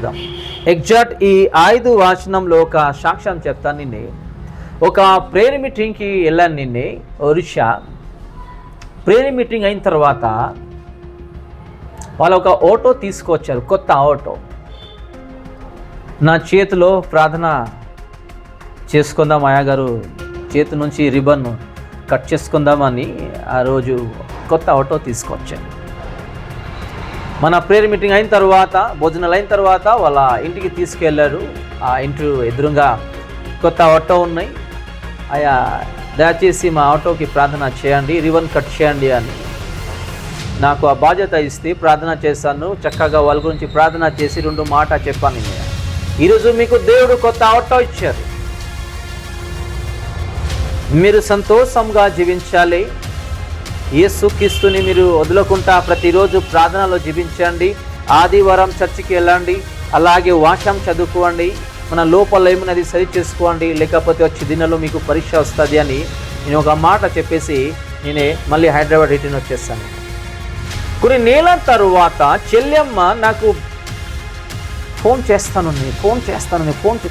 చూద్దాం. ఎగ్జాక్ట్ ఈ 5 వచనంలో ఒక సాక్ష్యం చెప్తాను. నిన్నే ఒక ప్రేయర్ మీటింగ్కి వెళ్ళాను. నిన్నే ఒరిస్సా ప్రేయర్ మీటింగ్ అయిన తర్వాత వాళ్ళు ఒక ఆటో తీసుకొచ్చారు, కొత్త ఆటో. నా చేతిలో ప్రార్థన చేసుకుందాం, అయ్యగారు చేతి నుంచి రిబన్ కట్ చేసుకుందామని ఆ రోజు కొత్త ఆటో తీసుకొచ్చాను. మన ప్రేయర్ మీటింగ్ అయిన తర్వాత, భోజనాలు అయిన తర్వాత వాళ్ళ ఇంటికి తీసుకెళ్లారు. ఆ ఇంటి ఎదురుగా కొత్త ఆటో ఉన్నాయి. అయ్యా దయచేసి మా ఆటోకి ప్రార్థన చేయండి, రిబన్ కట్ చేయండి అని నాకు ఆ బాధ్యత ఇస్తే ప్రార్థన చేశాను. చక్కగా వాళ్ళ గురించి ప్రార్థన చేసి 2 మాట చెప్పాను. ఈరోజు మీకు దేవుడు కొత్త ఆటో ఇచ్చారు. మీరు సంతోషంగా జీవించాలి. యేసుక్రీస్తుని మీరు వదలకుండా ప్రతిరోజు ప్రార్థనలో జీవించండి. ఆదివారం చర్చికి వెళ్ళండి, అలాగే వాక్యం చదువుకోండి, మన లోపల ఏమున్నది సరి చేసుకోండి, లేకపోతే వచ్చే దినంలో మీకు పరీక్ష వస్తుంది అని నేను ఒక మాట చెప్పేసి నేనే మళ్ళీ హైదరాబాద్ రిటర్న్ వచ్చేస్తాను. కొన్ని నెలల తర్వాత చెల్లెమ్మ నాకు ఫోన్ చేస్తాను,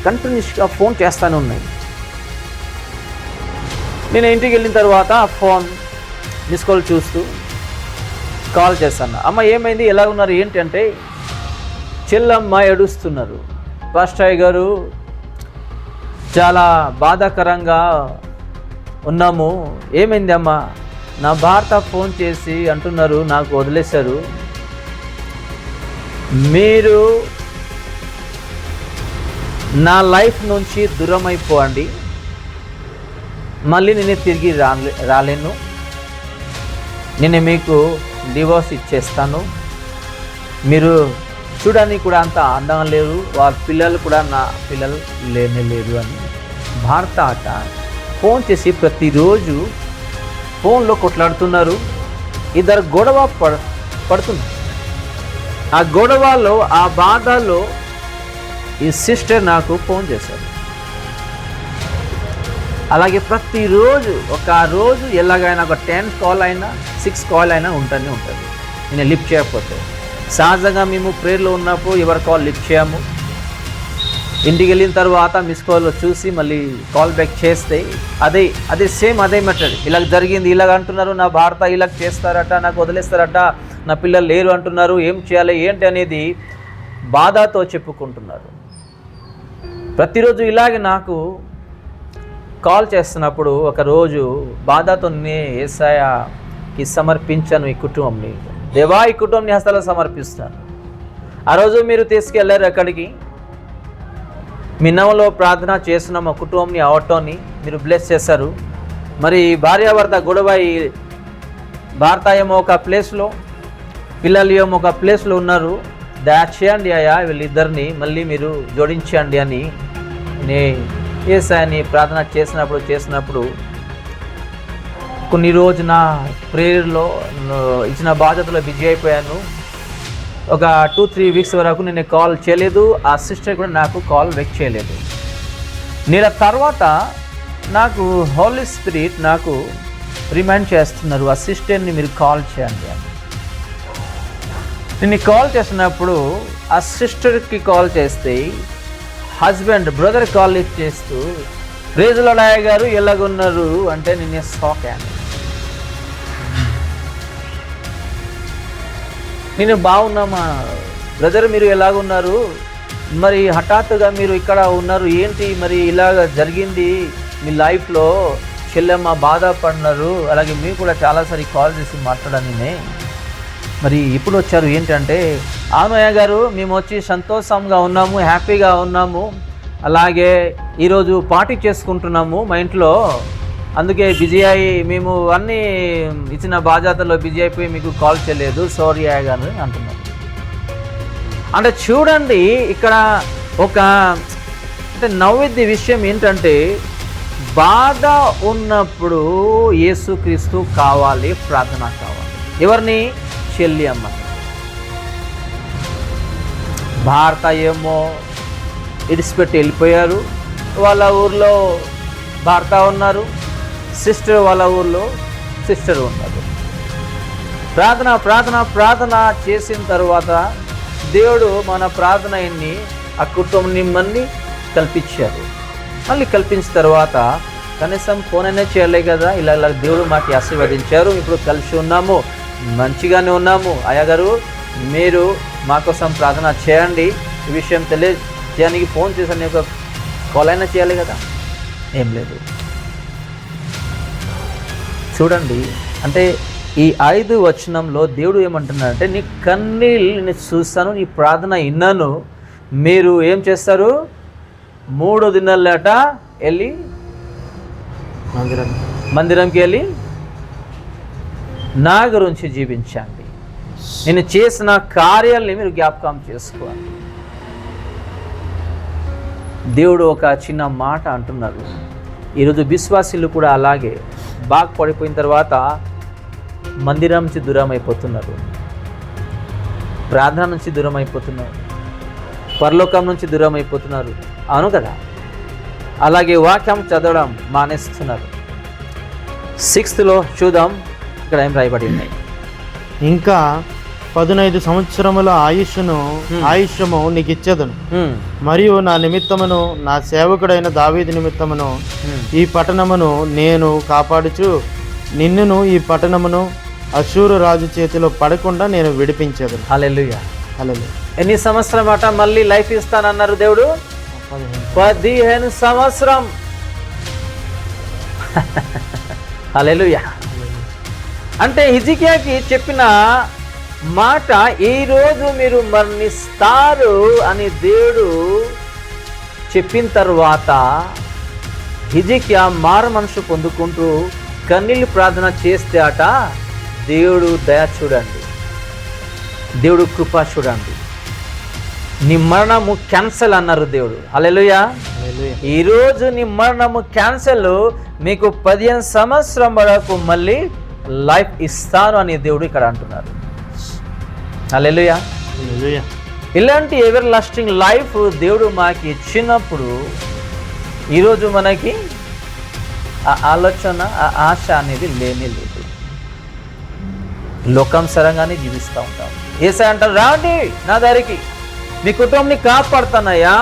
కంటిన్యూస్గా ఫోన్ చేస్తాను ఉన్నాయి. నేను ఇంటికి వెళ్ళిన తర్వాత ఫోన్ మిస్ కాల్ చూస్తూ కాల్ చేస్తాను. అమ్మ ఏమైంది, ఎలా ఉన్నారు, ఏంటి అంటే చెల్లమ్మ ఏడుస్తున్నారు. పాస్టర్ గారు చాలా బాధాకరంగా ఉన్నాము. ఏమైంది అమ్మ? నా భర్త ఫోన్ చేసి అంటున్నారు నాకు వదిలేశారు, మీరు నా లైఫ్ నుంచి దూరం అయిపోండి, మళ్ళీ నేను తిరిగి రాలేను, నేను మీకు డివోర్స్ ఇచ్చేస్తాను, మీరు చూడడానికి కూడా అంత అందంగా లేరు, వాళ్ళ పిల్లలు కూడా నా పిల్లలు లేరు అని భర్త అట ఫోన్ చేసి ప్రతిరోజు ఫోన్లో కొట్లాడుతున్నారు. ఇద్దరు గొడవ పడుతున్నారు. ఆ గొడవలో, ఆ బాధలో ఈ సిస్టర్ నాకు ఫోన్ చేశారు. అలాగే ప్రతిరోజు ఒక రోజు ఎలాగైనా ఒక 10 కాల్ అయినా 6 కాల్ అయినా ఉంటుంది. నేను లిఫ్ట్ చేయకపోతే సహజంగా మేము ప్రేయర్లో ఉన్నప్పుడు ఎవరి కాల్ లిఫ్ట్ చేయము. ఇంటికి వెళ్ళిన తర్వాత మిస్ కాల్ చూసి మళ్ళీ కాల్ బ్యాక్ చేస్తే అదే సేమ్ అదే మెథడ్. ఇలాగ జరిగింది, ఇలాగ అంటున్నారు, నా భర్త ఇలాగ చేస్తారట, నాకు వదిలేస్తారట, నా పిల్లలు లేరు అంటున్నారు, ఏం చేయాలి ఏంటి అనేది బాధతో చెప్పుకుంటున్నారు. ప్రతిరోజు ఇలాగే నాకు కాల్ చేస్తున్నప్పుడు ఒకరోజు బాధతో యేసయ్యకి సమర్పించాను ఈ కుటుంబంని. దేవా, ఈ కుటుంబం నీ హస్తాల్లో సమర్పిస్తాను. ఆ రోజు మీరు తీసుకెళ్లారు అక్కడికి, మీ నామములో ప్రార్థన చేసిన మా కుటుంబంని, ఆటోని మీరు బ్లెస్ చేశారు. మరి భార్యాభర్త గొడవ, భర్త ఏమో ఒక ప్లేస్లో, పిల్లలు ఏమో ఒక ప్లేస్లో ఉన్నారు, దయచేయండి అయ్యా వీళ్ళిద్దరిని మళ్ళీ మీరు జోడించండి అని యేసయ్యని ప్రార్థన చేసినప్పుడు కొన్ని రోజు నా ప్రేయర్లో ఇచ్చిన బాధ్యతలో బిజీ అయిపోయాను. ఒక 2-3 వీక్స్ వరకు నేను కాల్ చేయలేదు. ఆ సిస్టర్ కూడా నాకు కాల్ బ్యాక్ చేయలేదు. నెల తర్వాత నాకు హోలీ స్పిరిట్ నాకు రిమైండ్ చేస్తున్నారు, ఆ సిస్టర్ని మీరు కాల్ చేయండి అని. నేను కాల్ చేసినప్పుడు ఆ సిస్టర్కి కాల్ చేస్తే హస్బెండ్ బ్రదర్ కాల్ లిఫ్ట్ చేస్తూ, ప్రైజ్ ది లార్డ్ అయ్య గారు ఎలాగున్నారు అంటే నేను షాక్ అయ్యాను. నేను బాగున్నామా బ్రదర్, మీరు ఎలాగున్నారు, మరి హఠాత్తుగా మీరు ఇక్కడ ఉన్నారు ఏంటి, మరి ఇలాగ జరిగింది మీ లైఫ్లో, చెల్లెమ్మ బాధపడినారు, అలాగే మీరు కూడా చాలాసారి కాల్ చేసి మాట్లాడాను, మరి ఇప్పుడు వచ్చారు ఏంటంటే, అవును అయ్య గారు మేము వచ్చి సంతోషంగా ఉన్నాము, హ్యాపీగా ఉన్నాము, అలాగే ఈరోజు పార్టీ చేసుకుంటున్నాము మా ఇంట్లో, అందుకే బిజీ అయ్యి మేము అన్నీ ఇచ్చిన బాధ్యతలో బిజీ అయిపోయి మీకు కాల్ చేయలేదు, సారీ అయ్య గారు అంటున్నారు. అంటే చూడండి ఇక్కడ ఒక అంటే నవ్విద్ది విషయం ఏంటంటే, బాధ ఉన్నప్పుడు యేసుక్రీస్తు కావాలి, ప్రార్థన కావాలి. ఎవరిని? చెల్లి అమ్మ. భర్త ఏమో ఇడిసిపెట్టి వెళ్ళిపోయారు, వాళ్ళ ఊర్లో భర్త ఉన్నారు, సిస్టర్ వాళ్ళ ఊర్లో సిస్టర్ ఉన్నారు. ప్రార్థన చేసిన తర్వాత దేవుడు మన ప్రార్థనని ఆ కుటుంబాన్ని మళ్ళీ కల్పించారు. మళ్ళీ కల్పించిన తర్వాత కనీసం ఫోన్ అయినా చేయలే కదా, ఇలా దేవుడు మాకు ఆశీర్వదించారు, ఇప్పుడు కలిసి ఉన్నాము, మంచిగానే ఉన్నాము, అయ్యగారు మీరు మా కోసం ప్రార్థన చేయండి, ఈ విషయం తెలియజేయడానికి ఫోన్ చేశాను, ఒక కాల్ అయినా చేయాలి కదా, ఏం లేదు. చూడండి, అంటే ఈ 5 వచనంలో దేవుడు ఏమంటున్నాడంటే, నీ కన్నీళ్ళని చూస్తాను, నీ ప్రార్థన విన్నాను, మీరు ఏం చేస్తారు, 3 దినాలట వెళ్ళి మందిరంకి వెళ్ళి నా గురించి జీవించండి, నేను చేసిన కార్యాలని మీరు జ్ఞాపకం చేసుకోవాలి. దేవుడు ఒక చిన్న మాట అంటున్నారు. ఈరోజు విశ్వాసులు కూడా అలాగే బాగా పడిపోయిన తర్వాత మందిరం నుంచి దూరం అయిపోతున్నారు, ప్రార్థన నుంచి దూరం అయిపోతున్నారు, పరలోకం నుంచి దూరం అయిపోతున్నారు. అవును కదా? అలాగే వాక్యం చదవడం మానేస్తున్నారు. 6th చూద్దాం, ఇక్కడ ఏం రాయబడి ఉన్నాయి. ఇంకా 15 సంవత్సరముల ఆయుష్యము నీకు ఇచ్చేదను, మరియు నా నిమిత్తమును నా సేవకుడైన దావీదు నిమిత్తమును ఈ పట్టణమును నేను కాపాడుచు నిన్నును ఈ పట్టణమును అశ్షూరు రాజు చేతిలో పడకుండా నేను విడిపించేదను. హల్లెలూయా. హల్లెలూయా. ఎన్ని సంవత్సరం అట మళ్ళీ లైఫ్ ఇస్తానన్నారు దేవుడు? 15 సంవత్సరం. హల్లెలూయా. అంటే హిజ్కియాకి చెప్పిన మాట, ఈరోజు మీరు మరణిస్తారు అని దేవుడు చెప్పిన తర్వాత హిజ్కియా మారు మనసు పొందుకుంటూ కన్నీళ్ళు ప్రార్థన చేస్తే అట దేవుడు దయ చూడండి, దేవుడు కృప చూడండి, నీ మరణము క్యాన్సల్ అన్నారు దేవుడు. హల్లెలూయా. ఈరోజు నీ మరణము క్యాన్సల్, మీకు 15 సంవత్సరం వరకు మళ్ళీ లైఫ్ ఇస్తాను అని దేవుడు ఇక్కడ అంటున్నారు. హల్లెలూయా. ఇలాంటి ఎవర్ లాస్టింగ్ లైఫ్ దేవుడు మాకు ఇచ్చినప్పుడు ఈరోజు మనకి ఆ ఆలోచన, ఆ ఆశ అనేది లేనే లేదు. లోకానుసారంగానే జీవిస్తూ ఉంటాం. యేసయ్య అంటారు, రాండి నా దగ్గరికి, మీ కుటుంబాన్ని కాపాడుతున్నాయా,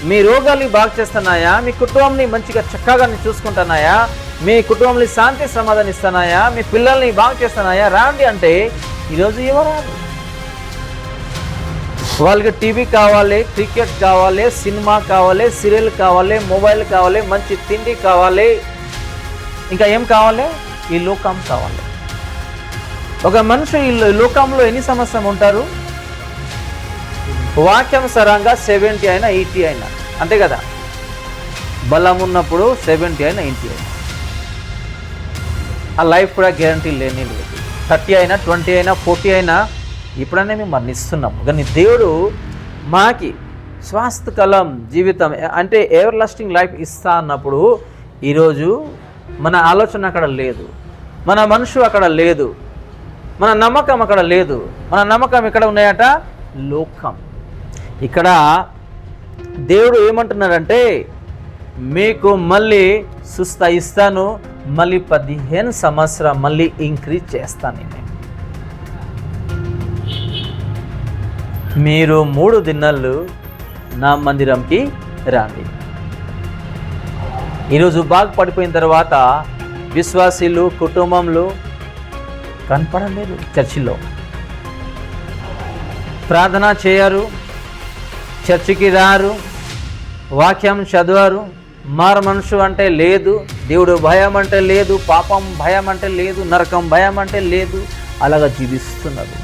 మీ రోగాల్ని బాగు చేస్తున్నాయా, మీ కుటుంబాన్ని మంచిగా చక్కగా చూసుకుంటున్నాయా, మీ కుటుంబాన్ని శాంతి సమాధానం ఇస్తున్నాయా, మీ పిల్లల్ని బాగు చేస్తున్నాయా, రాండి అంటే ఈరోజు ఎవరాదు. వాళ్ళకి టీవీ కావాలి, క్రికెట్ కావాలి, సినిమా కావాలి, సీరియల్ కావాలి, మొబైల్ కావాలి, మంచి తిండి కావాలి, ఇంకా ఏం కావాలి, ఈ లోకం కావాలి. ఒక మనిషి ఈ లోకంలో ఎన్ని సంవత్సరం ఉంటారు? వాక్యానుసారంగా 70 అయినా 80 అయినా, అంతే కదా? బలం ఉన్నప్పుడు 70 అయినా 80 అయినా, ఆ లైఫ్ కూడా గ్యారంటీ లేని లేదు. 30 అయినా 20 అయినా 40 అయినా ఇప్పుడనే మేము మరణిస్తున్నాం. కానీ దేవుడు మాకి స్వాస్థ్యకలం జీవితం అంటే ఎవర్ లాస్టింగ్ లైఫ్ ఇస్తా అన్నప్పుడు ఈరోజు మన ఆలోచన అక్కడ లేదు, మన మనసు అక్కడ లేదు, మన నమ్మకం అక్కడ లేదు. మన నమ్మకం ఎక్కడ ఉన్నాయట? లోకం. ఇక్కడ దేవుడు ఏమంటున్నాడంటే, మీకు మళ్ళీ సుస్థ ఇస్తాను, మళ్ళీ 15 సంవత్సరం మళ్ళీ ఇంక్రీజ్ చేస్తాను నేను. మీరు 3 దినాలు నా మందిరంకి రండి. ఈరోజు బాగుపడిపోయిన తర్వాత విశ్వాసీలు కుటుంబంలో కనపడలేదు, చర్చిలో ప్రార్థన చేయరు, చర్చికి రారు, వాక్యం చదవరు, మారు మనసు అంటే లేదు, దేవుడు భయం అంటే లేదు, పాపం భయం అంటే లేదు, నరకం భయం అంటే లేదు, అలాగా జీవిస్తున్నారు.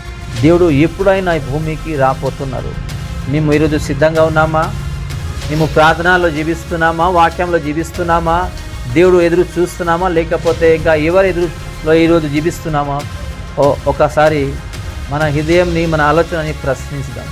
దేవుడు ఎప్పుడైనా ఈ భూమికి రాపోతున్నారు. మేము ఈరోజు సిద్ధంగా ఉన్నామా? మేము ప్రార్థనలో జీవిస్తున్నామా? వాక్యంలో జీవిస్తున్నామా? దేవుడు ఎదురు చూస్తున్నామా? లేకపోతే ఇంకా ఎవరు ఎదురులో ఈరోజు జీవిస్తున్నామా? ఒకసారి మన హృదయంని, మన ఆలోచనని ప్రశ్నించుదాం.